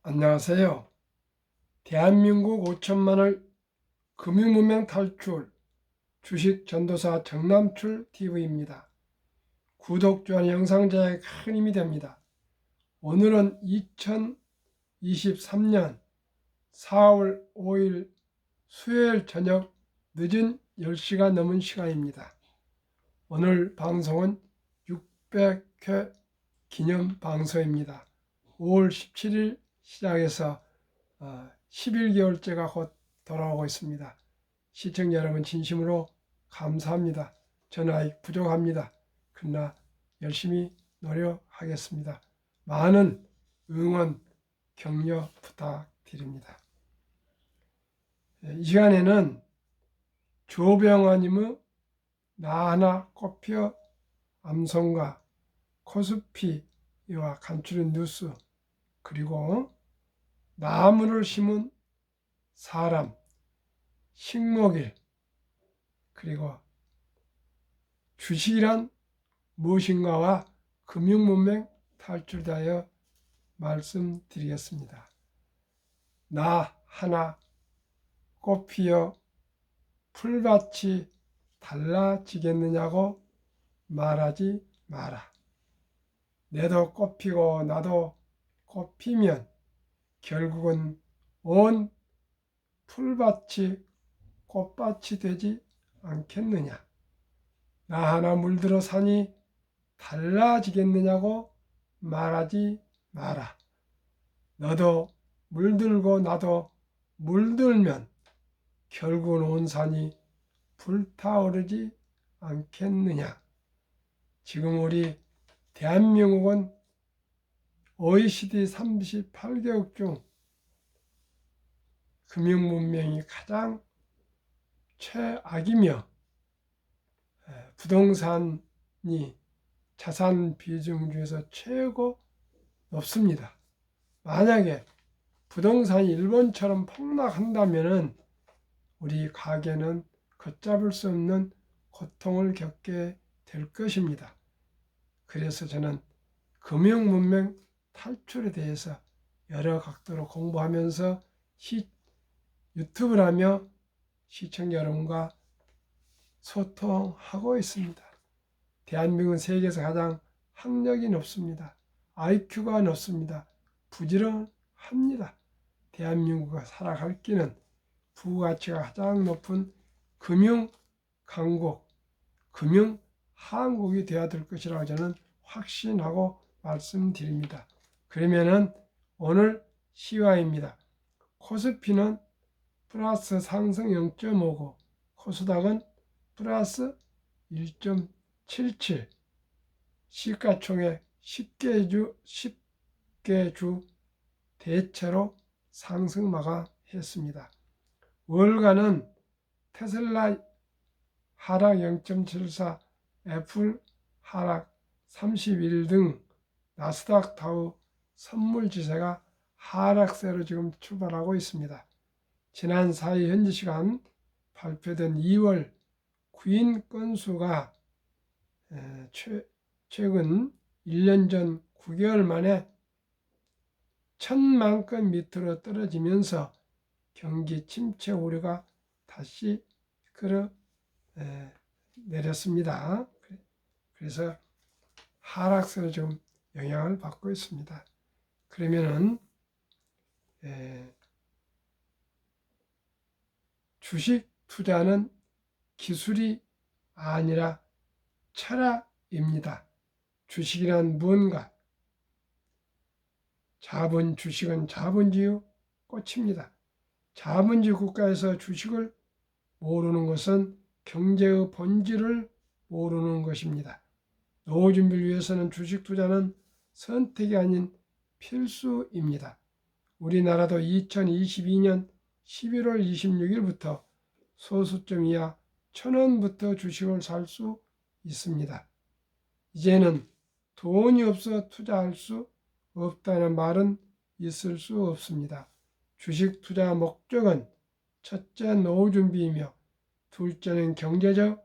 안녕하세요. 대한민국 5천만을 금융문명 탈출 주식 전도사 정남출 TV입니다. 구독, 좋아요, 영상 제작에 큰 힘이 됩니다. 오늘은 2023년 4월 5일 수요일 저녁 늦은 10시가 넘은 시간입니다. 오늘 방송은 600회 기념 방송입니다. 5월 17일 시작해서 11개월째가 곧 돌아오고 있습니다. 시청자 여러분 진심으로 감사합니다. 저는 아직 부족합니다. 그러나 열심히 노력하겠습니다. 많은 응원, 격려 부탁드립니다. 이 시간에는 조병아님의 나 하나 꽃피어 암송가, 코스피와 간추린 뉴스, 그리고 나무를 심은 사람, 식목일, 그리고 주식이란 무엇인가와 금융문맹 탈출하여 말씀드리겠습니다. 나 하나 꽃피어 풀밭이 달라지겠느냐고 말하지 마라. 내도 꽃피고 나도 꽃피면 결국은 온 풀밭이 꽃밭이 되지 않겠느냐. 나 하나 물들어 사니 달라지겠느냐고 말하지 마라. 너도 물들고 나도 물들면 결국은 온 산이 불타오르지 않겠느냐. 지금 우리 대한민국은 OECD 38개국 중 금융문명이 가장 최악이며 부동산이 자산 비중 중에서 최고 높습니다. 만약에 부동산이 일본처럼 폭락한다면 우리 가게는 걷잡을 수 없는 고통을 겪게 될 것입니다. 그래서 저는 금융문명 탈출에 대해서 여러 각도로 공부하면서 유튜브를 하며 시청자 여러분과 소통하고 있습니다. 대한민국은 세계에서 가장 학력이 높습니다. IQ가 높습니다. 부지런합니다. 대한민국가 살아갈 길은 부가치가 가장 높은 금융 강국, 금융 한국이 되어야 될 것이라고 저는 확신하고 말씀드립니다. 그러면은 오늘 시황입니다. 코스피는 플러스 상승 0.59, 코스닥은 플러스 1.77, 시가총액 10개 주 대체로 상승 마감했습니다. 월간은 테슬라 하락 0.74, 애플 하락 31 등 나스닥 다우 선물지세가 하락세로 지금 출발하고 있습니다. 지난 4일 현지 시간 발표된 2월 구인 건수가 최근 1년 전 9개월 만에 1,000만 건 밑으로 떨어지면서 경기 침체 우려가 다시 내렸습니다. 그래서 하락세로 지금 영향을 받고 있습니다. 그러면은 주식 투자는 기술이 아니라 철학입니다. 주식이란 무언가? 주식은 자본주의 꽃입니다. 자본주의 국가에서 주식을 모르는 것은 경제의 본질을 모르는 것입니다. 노후 준비를 위해서는 주식 투자는 선택이 아닌 필수입니다. 우리나라도 2022년 11월 26일부터 소수점 이하 1,000원부터 주식을 살 수 있습니다. 이제는 돈이 없어 투자할 수 없다는 말은 있을 수 없습니다. 주식 투자 목적은 첫째 노후 준비이며, 둘째는 경제적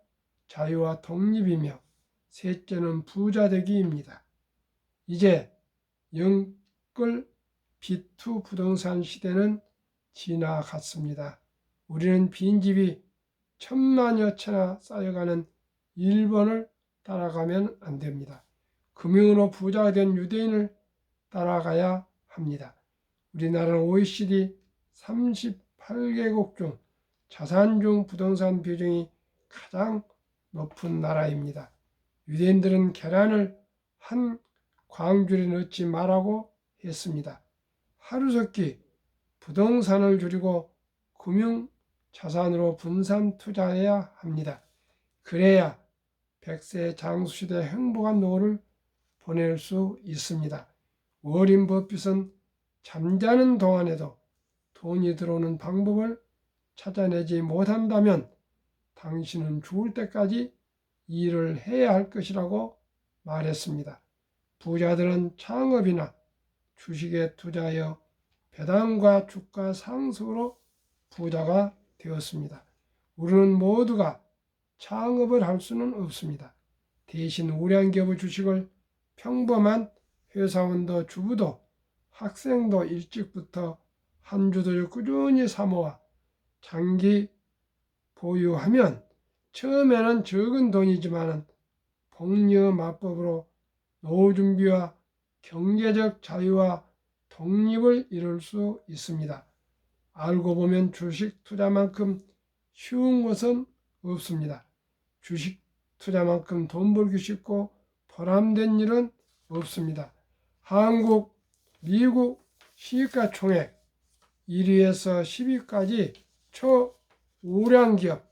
자유와 독립이며, 셋째는 부자 되기입니다. 이제 영끌 B2 부동산 시대는 지나갔습니다. 우리는 빈집이 천만여 채나 쌓여가는 일본을 따라가면 안 됩니다. 금융으로 부자가 된 유대인을 따라가야 합니다. 우리나라는 OECD 38개국 중 자산 중 부동산 비중이 가장 높은 나라입니다. 유대인들은 계란을 한 광줄에 넣지 말라고 했습니다. 하루속히 부동산을 줄이고 금융 자산으로 분산 투자해야 합니다. 그래야 100세 장수시대 행복한 노후를 보낼 수 있습니다. 워린 버핏은 잠자는 동안에도 돈이 들어오는 방법을 찾아내지 못한다면 당신은 죽을 때까지 일을 해야 할 것이라고 말했습니다. 부자들은 창업이나 주식에 투자하여 배당과 주가 상승으로 부자가 되었습니다. 우리는 모두가 창업을 할 수는 없습니다. 대신 우량 기업의 주식을 평범한 회사원도 주부도 학생도 일찍부터 한 주도 꾸준히 사모아 장기 보유하면 처음에는 적은 돈이지만 복리의 마법으로 노후 준비와 경제적 자유와 독립을 이룰 수 있습니다. 알고 보면 주식 투자만큼 쉬운 것은 없습니다. 주식 투자만큼 돈 벌기 쉽고 보람된 일은 없습니다. 한국, 미국 시가총액 1위에서 10위까지 초우량 기업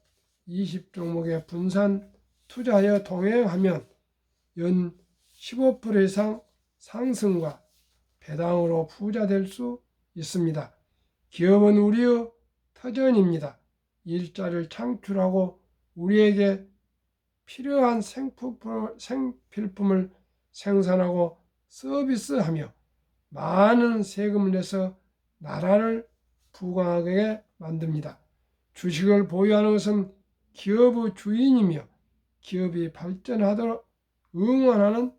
20종목에 분산 투자하여 동행하면 연 15% 이상 상승과 배당으로 부자 될 수 있습니다. 기업은 우리의 터전입니다. 일자리를 창출하고 우리에게 필요한 생필품을 생산하고 서비스하며 많은 세금을 내서 나라를 부강하게 만듭니다. 주식을 보유하는 것은 기업의 주인이며 기업이 발전하도록 응원하는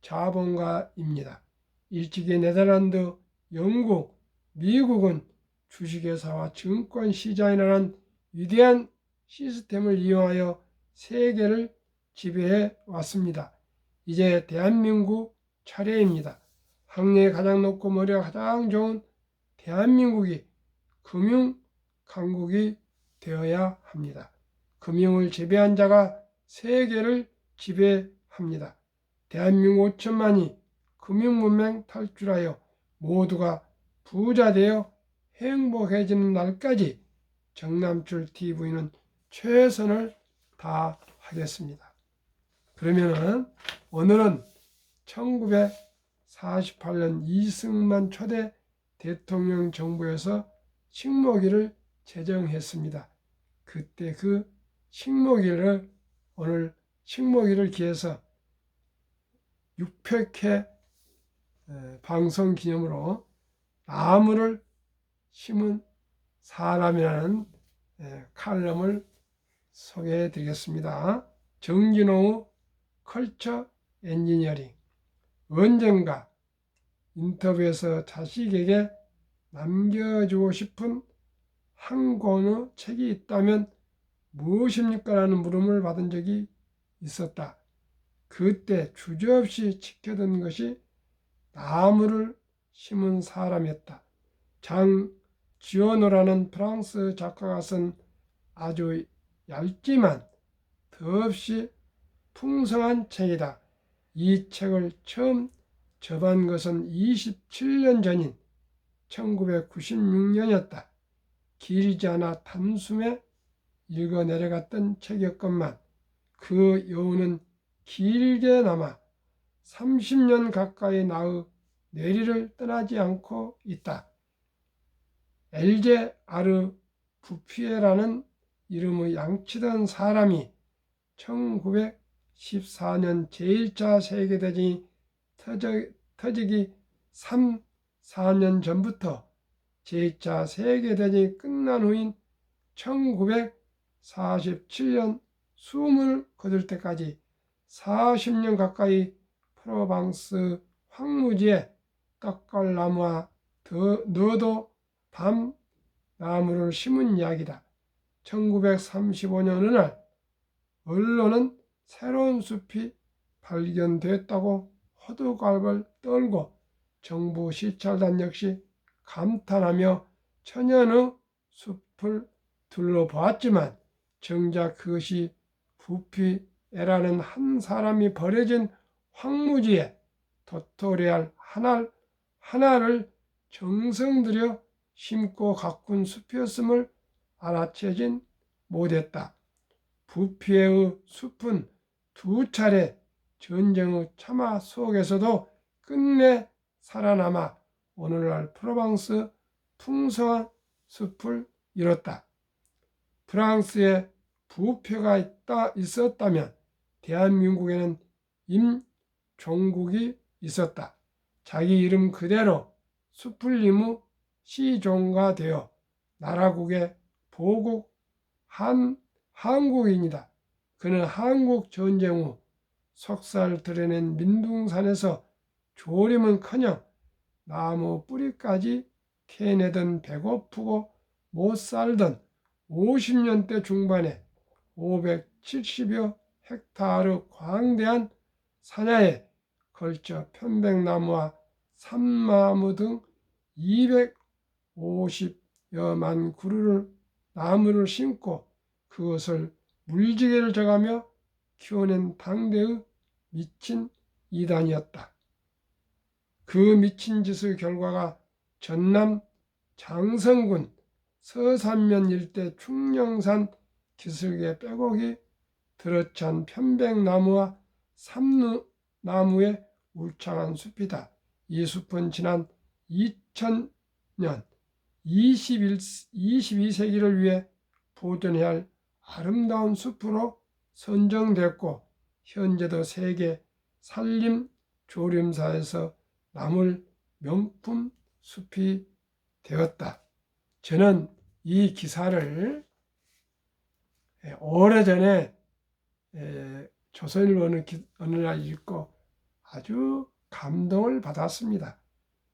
자본가입니다. 일찍이 네덜란드, 영국, 미국은 주식회사와 증권시장이라는 위대한 시스템을 이용하여 세계를 지배해 왔습니다. 이제 대한민국 차례입니다. 학력이 가장 높고 머리가 가장 좋은 대한민국이 금융 강국이 되어야 합니다. 금융을 지배한 자가 세계를 지배합니다. 대한민국 5천만이 금융문맹 탈출하여 모두가 부자 되어 행복해지는 날까지 정남출 TV는 최선을 다하겠습니다. 그러면은 오늘은 1948년 이승만 초대 대통령 정부에서 식목일을 제정했습니다. 그때 그 식목일을 오늘 식목일을 기해서 600회 방송 기념으로 나무를 심은 사람이라는 칼럼을 소개해 드리겠습니다. 정진홍의 컬처 엔지니어링. 언젠가 인터뷰에서 자식에게 남겨주고 싶은 한 권의 책이 있다면 무엇입니까? 라는 물음을 받은 적이 있었다. 그때 주저없이 지켜든 것이 나무를 심은 사람이었다. 장 지오노라는 프랑스 작가가 쓴 아주 얇지만 더없이 풍성한 책이다. 이 책을 처음 접한 것은 27년 전인 1996년이었다. 길지 않아 단숨에 읽어 내려갔던 책이었건만 그 여운은 길게 남아 30년 가까이 나의 뇌리를 떠나지 않고 있다. 엘제 아르 부피에라는 이름의 양치던 사람이 1914년 제1차 세계대전이 터지기 3, 4년 전부터 제2차 세계대전이 끝난 후인 1947년 숨을 거둘 때까지 40년 가까이 프로방스 황무지에 떡갈나무와 너도 밤 나무를 심은 이야기다. 1935년 어느 날 언론은 새로운 숲이 발견됐다고 호들갑을 떨고 정부 시찰단 역시 감탄하며 천연의 숲을 둘러보았지만 정작 그것이 부피에라는 한 사람이 버려진 황무지에 도토리알 하나를 정성 들여 심고 가꾼 숲이었음을 알아채진 못했다. 부피의 숲은 두 차례 전쟁의 참화 속에서도 끝내 살아남아 오늘날 프로방스 풍성한 숲을 이뤘다. 프랑스에 부표가 있었다면 대한민국에는 임종국이 있었다. 자기 이름 그대로 숲을림의 시종가 되어 나라국의 보국 한국인이다. 그는 한국 전쟁 후 석살 드러낸 민둥산에서 조림은커녕 나무 뿌리까지 캐내던 배고프고 못 살던 50년대 중반에 570여 헥타르 광대한 산야에 걸쳐 편백나무와 삼나무 등 250여만 그루를 나무를 심고 그것을 물지개를 져가며 키워낸 당대의 미친 이단이었다. 그 미친 짓의 결과가 전남 장성군 서산면 일대 충령산 기슭에 빼곡히 들어찬 편백나무와 삼나무의 울창한 숲이다. 이 숲은 지난 2000년 22세기를 위해 보존해야 할 아름다운 숲으로 선정됐고 현재도 세계 산림조림사에서 남을 명품 숲이 되었다. 저는 이 기사를 오래전에 조선일보 어느 날 읽고 아주 감동을 받았습니다.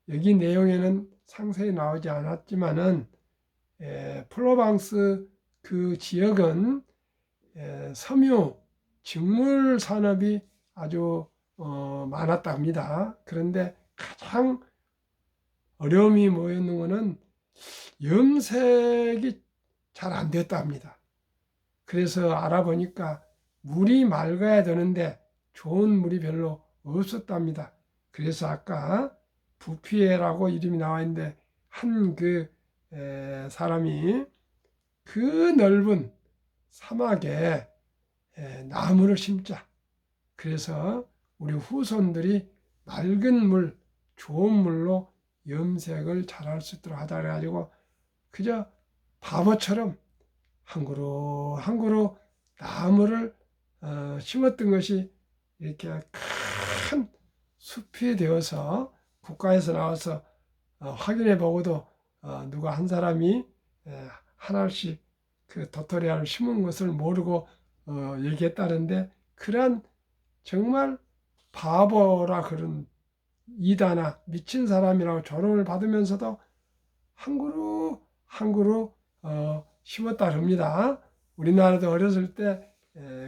여기 내용에는 상세히 나오지 않았지만은 프로방스 그 지역은 섬유 직물 산업이 아주 많았다 합니다. 그런데 가장 어려움이 뭐였는 것은 염색이 잘 안 됐다 합니다. 그래서 알아보니까 물이 맑아야 되는데 좋은 물이 별로 없었답니다. 그래서 아까 부피에라고 이름이 나와 있는데 한 그 사람이 그 넓은 사막에 나무를 심자. 그래서 우리 후손들이 맑은 물, 좋은 물로 염색을 잘할 수 있도록 하자 그래가지고 그저 바보처럼 한 그루 한 그루 나무를 심었던 것이 이렇게 큰 숲이 되어서 국가에서 나와서 확인해 보고도 누가 한 사람이 하나씩 그 도토리알을 심은 것을 모르고 얘기했다는데 그런 정말 바보라 그런 이다나 미친 사람이라고 조롱을 받으면서도 한 그루 한 그루 심었다 합니다. 우리나라도 어렸을 때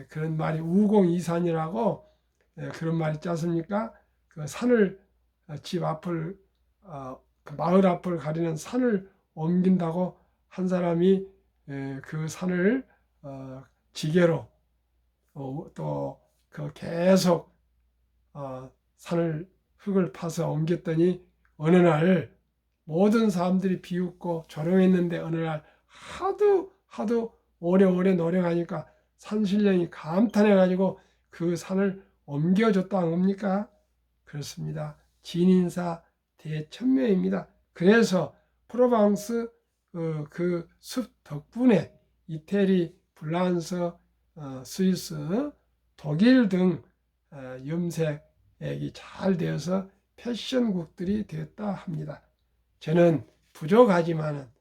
그런 말이 우공이산이라고 그런 말 있지 않습니까? 그 산을 집 앞을 그 마을 앞을 가리는 산을 옮긴다고 한 사람이 그 산을 지게로 또 그 계속 산을 흙을 파서 옮겼더니 어느 날 모든 사람들이 비웃고 조롱했는데 어느 날 하도 오래 노력하니까 산신령이 감탄해가지고 그 산을 옮겨줬다는 겁니까? 그렇습니다. 진인사 대천명입니다. 그래서 프로방스 그 숲 덕분에 이태리, 프랑스, 스위스, 독일 등 염색이 잘 되어서 패션국들이 되었다 합니다. 저는 부족하지만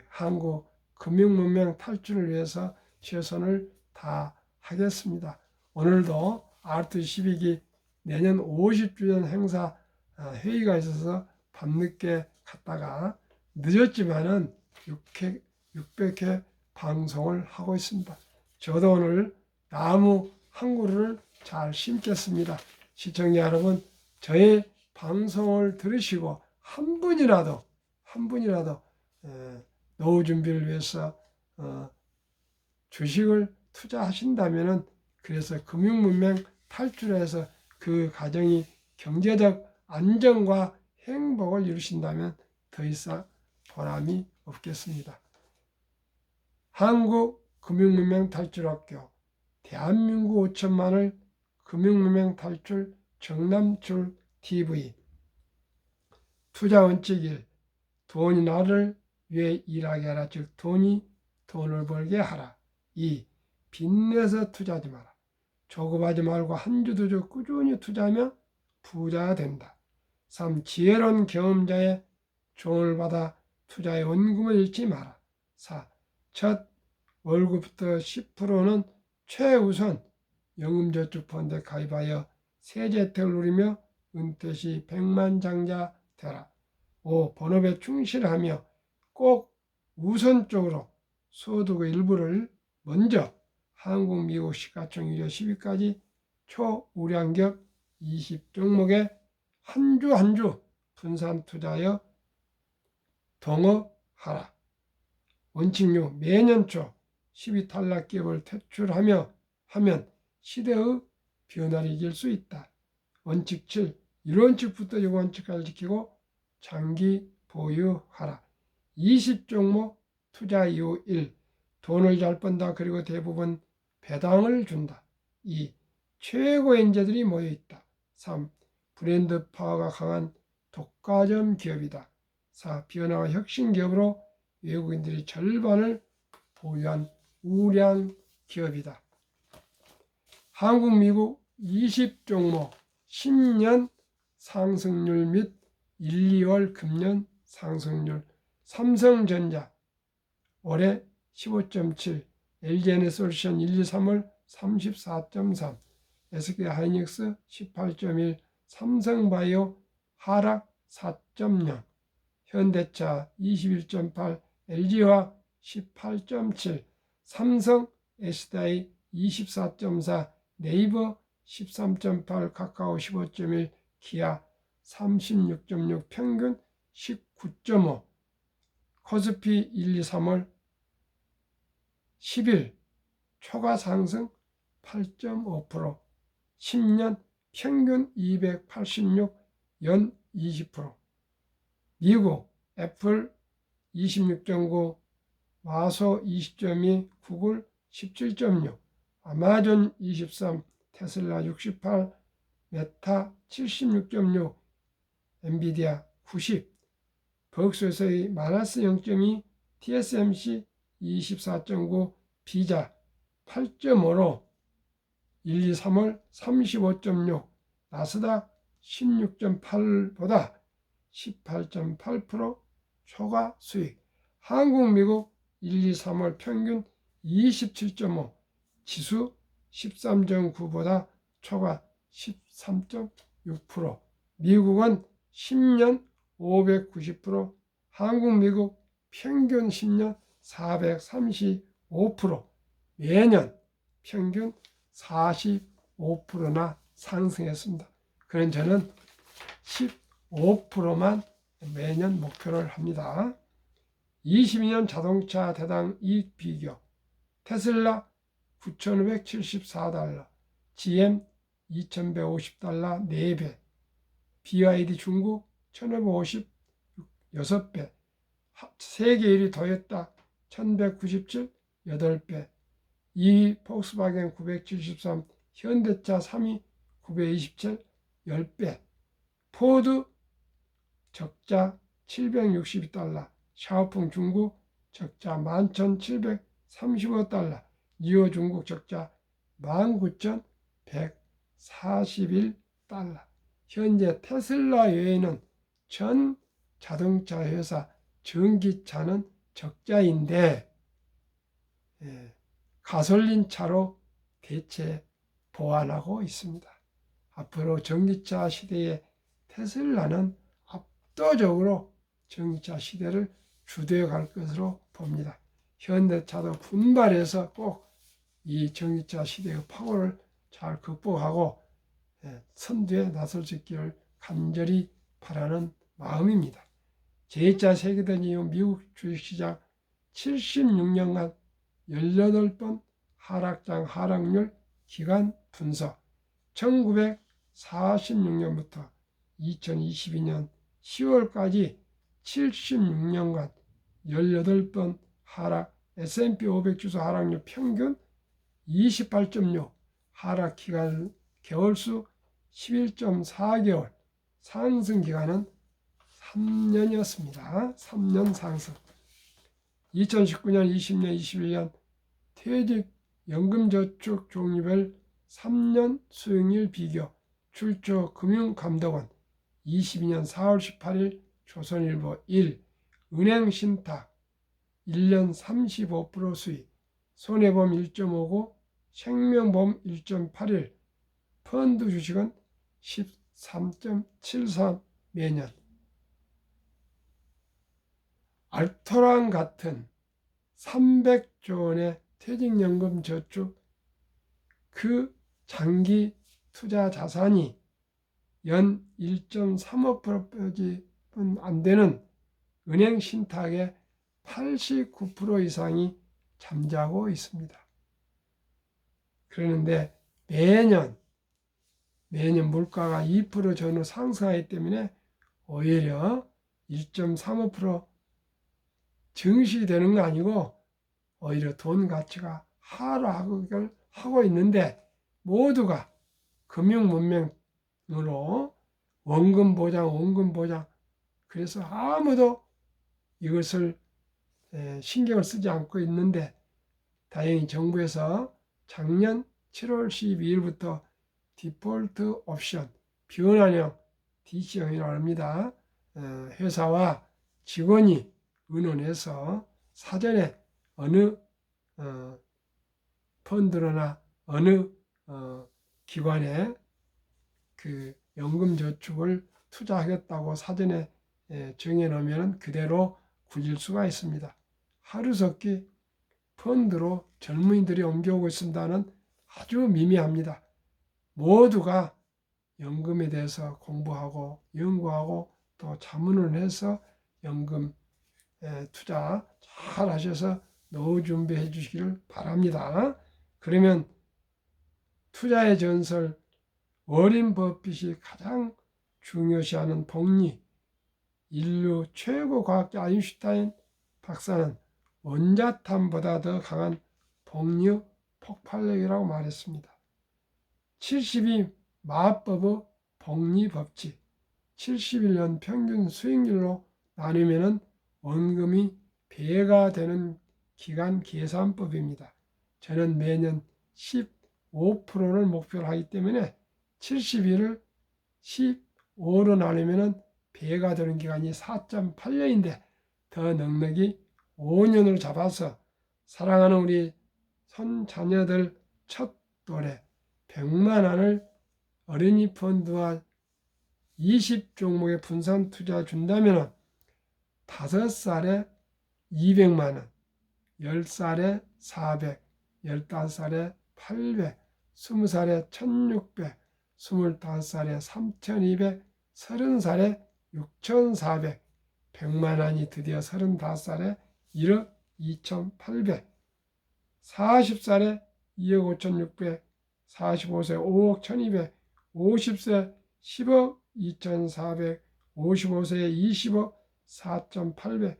한국 금융문명 탈출을 위해서 최선을 다하겠습니다. 오늘도 R212기 내년 50주년 행사 회의가 있어서 밤늦게 갔다가 늦었지만은 600회 방송을 하고 있습니다. 저도 오늘 나무 한 그루를 잘 심겠습니다. 시청자 여러분, 저의 방송을 들으시고 한 분이라도 노후 준비를 위해서 주식을 투자하신다면은, 그래서 금융문맹 탈출해서 그 가정이 경제적 안정과 행복을 이루신다면 더 이상 보람이 없겠습니다. 한국금융문맹 탈출학교, 대한민국 5천만을 금융문맹 탈출 정남출 TV. 투자 원칙 1. 돈이 나를 위해 일하게 하라. 즉 돈이 돈을 벌게 하라. 2. 빚내서 투자하지 마라. 조급하지 말고 한 주 두 주 꾸준히 투자하면 부자가 된다. 3. 지혜로운 경험자의 조언을 받아 투자의 원금을 잃지 마라. 4. 첫 월급부터 10%는 최우선 연금저축펀드에 가입하여 세제 혜택을 누리며 은퇴 시 백만장자 되라. 5. 본업에 충실하며 꼭 우선적으로 소득의 일부를 먼저 한국, 미국 시가총 유료 10위까지 초우량격 20종목에 한 주 한 주 분산 투자하여 동업하라. 원칙 6. 매년 초 10위 탈락 기업을 퇴출하며 하면 시대의 변화를 이길 수 있다. 원칙 7. 1원칙부터 6원칙까지 지키고 장기 보유하라. 20종목 투자 이후 1. 돈을 잘 번다. 그리고 대부분 배당을 준다. 2. 최고의 인재들이 모여있다. 3. 브랜드 파워가 강한 독과점 기업이다. 4. 변화와 혁신 기업으로 외국인들이 절반을 보유한 우량 기업이다. 한국, 미국 20종목 10년 상승률 및 1, 2월 금년 상승률. 삼성전자 올해 15.7, LG에너솔루션 1, 2, 3월 34.3, SK하이닉스 18.1, 삼성바이오 하락 4.0, 현대차 21.8, LG화학 18.7, 삼성 SDI 24.4, 네이버 13.8, 카카오 15.1, 기아 36.6, 평균 19.5, 코스피 1, 2, 3월 10일 초과 상승 8.5%, 10년 평균 286, 연 20%. 미국 애플 26.9, 마소 20.2, 구글 17.6, 아마존 23, 테슬라 68, 메타 76.6, 엔비디아 90, 버크셔서의 마이너스 0.2, TSMC 24.9, 비자 8.5로 1, 2, 3월 35.6, 나스닥 16.8보다 18.8% 초과 수익. 한국, 미국 1, 2, 3월 평균 27.5, 지수 13.9보다 초과 13.6%. 미국은 10년 590%, 한국, 미국 평균 10년 435%, 매년 평균 45%나 상승했습니다. 그런 저는 15%만 매년 목표를 합니다. 22년 자동차 대당 이익 비교. 테슬라 9,574달러, GM 2,150달러 4배, BYD 중국 1,550 6배, 세계 1위 도요타 1,197 8배, 2위 폭스바겐 973, 현대차 3위 927 10배, 포드 적자 762달러, 샤오풍 중국 적자 11,735달러, 니오 중국 적자 19,141달러. 현재 테슬라 외에는 전 자동차 회사 전기차는 적자인데 가솔린 차로 대체 보완하고 있습니다. 앞으로 전기차 시대에 테슬라는 압도적으로 전기차 시대를 주도해 갈 것으로 봅니다. 현대차도 분발해서 꼭 이 전기차 시대의 파고를 잘 극복하고 선두에 나설 수 있기를 간절히 바라는 마음입니다. 제2차 세계대전 이후 미국 주식시장 76년간 18번 하락장 하락률 기간 분석, 1946년부터 2022년 10월까지 76년간 18번 하락, S&P 500 지수 하락률 평균 28.6, 하락 기간 개월수 11.4개월, 상승 기간은 3년이었습니다. 3년 상승. 2019년, 20년, 21년 퇴직연금저축 종류별 3년 수익률 비교, 출처 금융감독원 22년 4월 18일 조선일보 1, 은행신탁 1년 35% 수익, 손해보험 1.59, 생명보험 1.81, 펀드 주식은 13.73 매년. 알토란 같은 300조 원의 퇴직연금 저축 그 장기 투자 자산이 연 1.35%뿐 안 되는 은행 신탁의 89% 이상이 잠자고 있습니다. 그런데 매년 물가가 2% 전후 상승하기 때문에 오히려 1.35% 증시되는 거 아니고 오히려 돈 가치가 하락을 하고 있는데 모두가 금융문맹으로 원금 보장 그래서 아무도 이것을 신경을 쓰지 않고 있는데 다행히 정부에서 작년 7월 12일부터 디폴트 옵션, 변환형 DC형이라고 합니다. 회사와 직원이 의논해서 사전에 어느 펀드로나 어느 기관에 그 연금저축을 투자하겠다고 사전에 정해놓으면 그대로 굴릴 수가 있습니다. 하루속히 펀드로 젊은이들이 옮겨오고 있습니다는 아주 미미합니다. 모두가 연금에 대해서 공부하고 연구하고 또 자문을 해서 연금 투자 잘 하셔서 노후 준비해 주시기를 바랍니다. 그러면 투자의 전설 워렌 버핏이 가장 중요시하는 복리, 인류 최고 과학자 아인슈타인 박사는 원자탄보다 더 강한 복리 폭발력이라고 말했습니다. 72 마법의 복리 법칙, 71년 평균 수익률로 나누면 원금이 배가 되는 기간 계산법입니다. 저는 매년 15%를 목표로 하기 때문에 71을 15로 나누면 배가 되는 기간이 4.8년인데 더 넉넉히 5년으로 잡아서 사랑하는 우리 손자녀들 첫 돌에 100만 원을 어린이 펀드와 20종목의 분산 투자 준다면 5살에 200만 원, 10살에 400, 15살에 800, 20살에 1600, 25살에 3200, 30살에 6400, 100만 원이 드디어 35살에 1억 2800, 40살에 2억 5600, 45세 5억 1200, 50세 10억 2400, 55세에 20억 4800,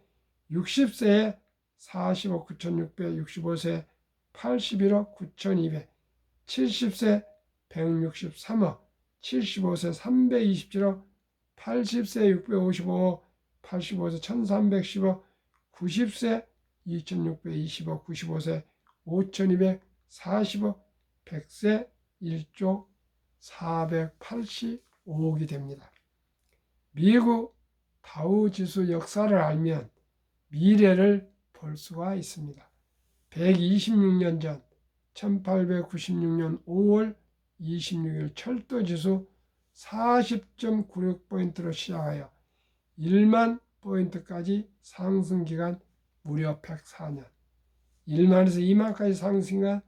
60세에 40억 9600, 65세 81억 9200, 70세 163억, 75세 327억, 80세 655억, 85세 1310억, 90세 2620억, 95세 5240억, 100세 1조 485억이 됩니다. 미국 다우지수 역사를 알면 미래를 볼 수가 있습니다. 126년 전 1896년 5월 26일 철도지수 40.96포인트로 시작하여 포인트까지 상승 기간 무려 104년. 1만에서 2만까지 상승 기간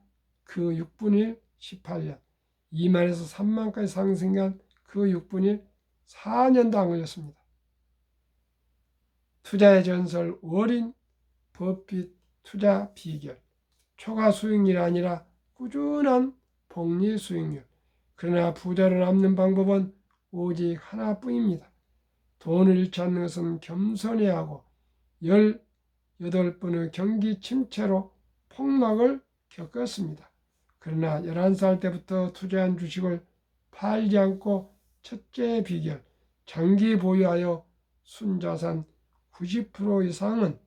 그 6분의 1 18년. 2만에서 3만까지 상승 기간 그 6분의 1 4년도 안 걸렸습니다. 투자의 전설 워린 버핏 투자 비결. 초과 수익률이 아니라 꾸준한 복리 수익률. 그러나 부자를 남는 방법은 오직 하나뿐입니다. 돈을 잃지 않는 것은 겸손해야 하고 18번의 경기 침체로 폭락을 겪었습니다. 그러나 11살 때부터 투자한 주식을 팔지 않고 첫째 비결, 장기 보유하여 순자산 90% 이상은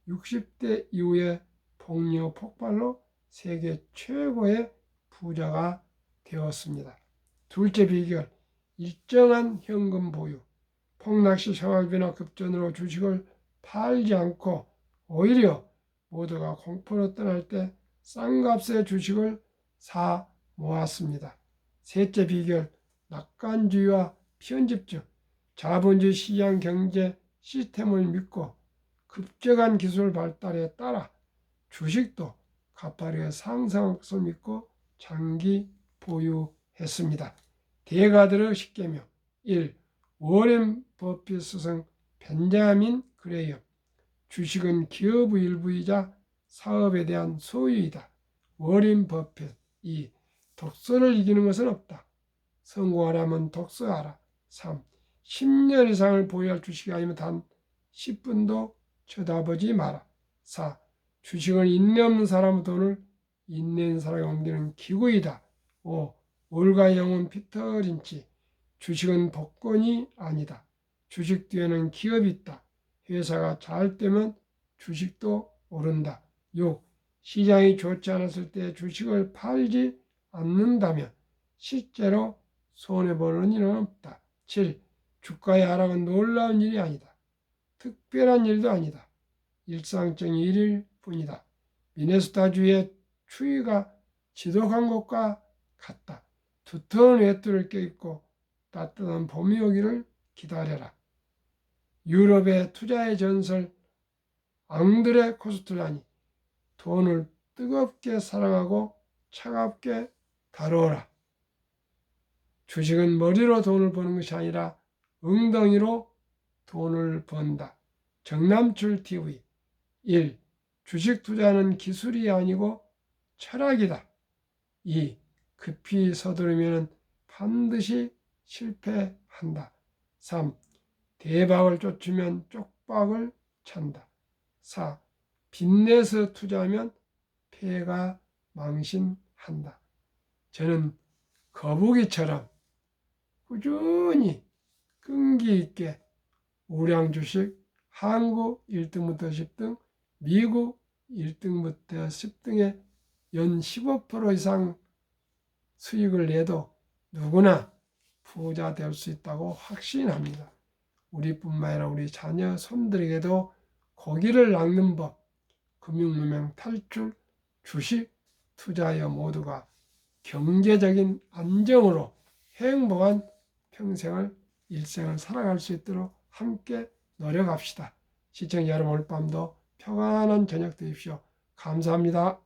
60대 이후에 복리 폭발로 세계 최고의 부자가 되었습니다. 둘째 비결, 일정한 현금 보유. 폭락시 생활비나 급전으로 주식을 팔지 않고 오히려 모두가 공포로 떠날 때 싼 값의 주식을 사 모았습니다. 셋째 비결, 낙관주의와 편집증. 자본주의 시장 경제 시스템을 믿고 급격한 기술 발달에 따라 주식도 가파르게 상승할 것을 믿고 장기 보유했습니다. 대가들의 10계명 1. 워렌 버핏 스승 벤자민 그레이엄. 주식은 기업의 일부이자 사업에 대한 소유이다. 워렌 버핏. 2. 독서를 이기는 것은 없다. 성공하려면 독서하라. 3. 10년 이상을 보유할 주식이 아니면 단 10분도 쳐다보지 마라. 4. 주식은 인내 없는 사람의 돈을 인내 있는 사람에게 옮기는 기구이다. 5. 올가 영혼 피터 린치. 주식은 복권이 아니다. 주식 뒤에는 기업이 있다. 회사가 잘 되면 주식도 오른다. 6. 시장이 좋지 않았을 때 주식을 팔지 않는다면 실제로 손해보는 일은 없다. 7. 주가의 하락은 놀라운 일이 아니다. 특별한 일도 아니다. 일상적인 일일 뿐이다. 미네소타주의 추위가 지독한 것과 같다. 두터운 외투를 껴입고 따뜻한 봄이 오기를 기다려라. 유럽의 투자의 전설 앙드레 코스툴라니. 돈을 뜨겁게 사랑하고 차갑게 다루어라. 주식은 머리로 돈을 버는 것이 아니라 엉덩이로 돈을 번다. 정남출 TV. 1. 주식 투자는 기술이 아니고 철학이다. 2. 급히 서두르면 반드시 실패한다. 3. 대박을 쫓으면 쪽박을 찬다. 4. 빚내서 투자하면 폐가 망신한다. 저는 거북이처럼 꾸준히 끈기 있게 우량 주식 한국 1등부터 10등, 미국 1등부터 10등에 연 15% 이상 수익을 내도 누구나 부자 될 수 있다고 확신합니다. 우리뿐만 아니라 우리 자녀 손들에게도 고기를 낚는 법, 금융무명 탈출, 주식 투자하여 모두가 경제적인 안정으로 행복한 평생을 일생을 살아갈 수 있도록 함께 노력합시다. 시청자 여러분, 오늘 밤도 평안한 저녁 되십시오. 감사합니다.